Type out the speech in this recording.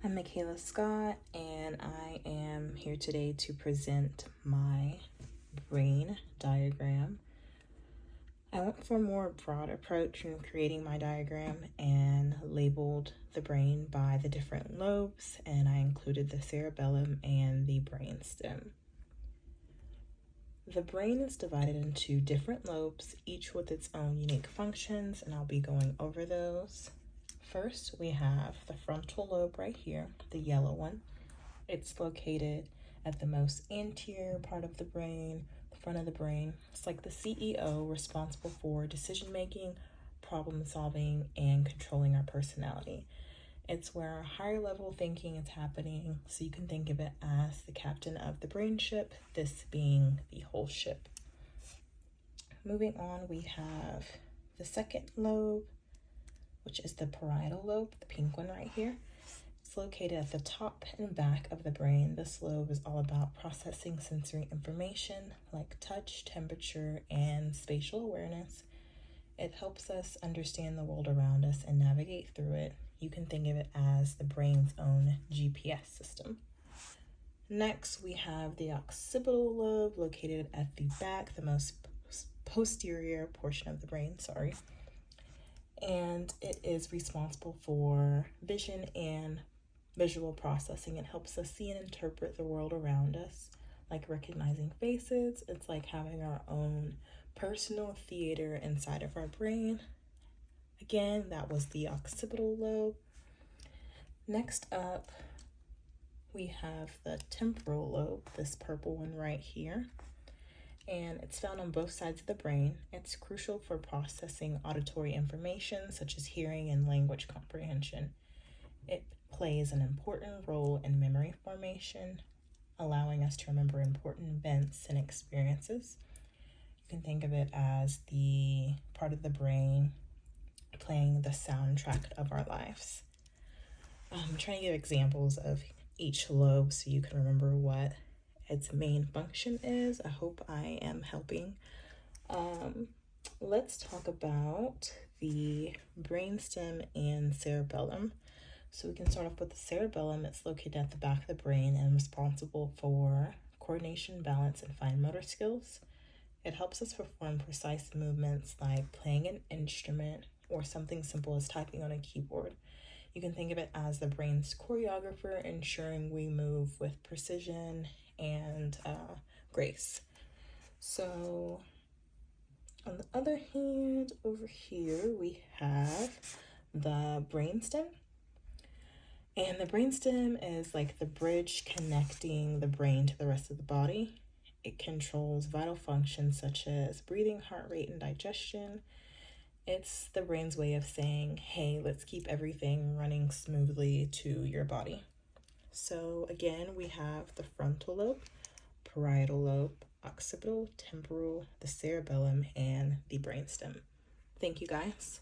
I'm Michaela Scott, and I am here today to present my brain diagram. I went for a more broad approach in creating my diagram and labeled the brain by the different lobes, and I included the cerebellum and the brainstem. The brain is divided into different lobes, each with its own unique functions, and I'll be going over those. First, we have the frontal lobe right here, the yellow one. It's located at the most anterior part of the brain, the front of the brain. It's like the CEO, responsible for decision making, problem solving, and controlling our personality. It's where our higher level thinking is happening, so you can think of it as the captain of the brain ship, this being the whole ship. Moving on, we have the second lobe, which is the parietal lobe, the pink one right here. It's located at the top and back of the brain. This lobe is all about processing sensory information like touch, temperature, and spatial awareness. It helps us understand the world around us and navigate through it. You can think of it as the brain's own GPS system. Next, we have the occipital lobe located at the back, the most posterior portion of the brain, and it is responsible for vision and visual processing. It helps us see and interpret the world around us, like recognizing faces. It's like having our own personal theater inside of our brain. Again, that was the occipital lobe. Next up, we have the temporal lobe, this purple one right here. And it's found on both sides of the brain. It's crucial for processing auditory information such as hearing and language comprehension. It plays an important role in memory formation, allowing us to remember important events and experiences. You can think of it as the part of the brain playing the soundtrack of our lives. I'm trying to give examples of each lobe so you can remember what its main function is. I hope I am helping. Let's talk about the brainstem and cerebellum. So we can start off with the cerebellum. It's located at the back of the brain and responsible for coordination, balance, and fine motor skills. It helps us perform precise movements like playing an instrument or something simple as typing on a keyboard. You can think of it as the brain's choreographer, ensuring we move with precision and grace. So on the other hand, over here we have the brainstem. And the brainstem is like the bridge connecting the brain to the rest of the body. It controls vital functions such as breathing, heart rate, and digestion. It's the brain's way of saying, hey, let's keep everything running smoothly to your body. So again, we have the frontal lobe, parietal lobe, occipital, temporal, the cerebellum, and the brainstem. Thank you guys.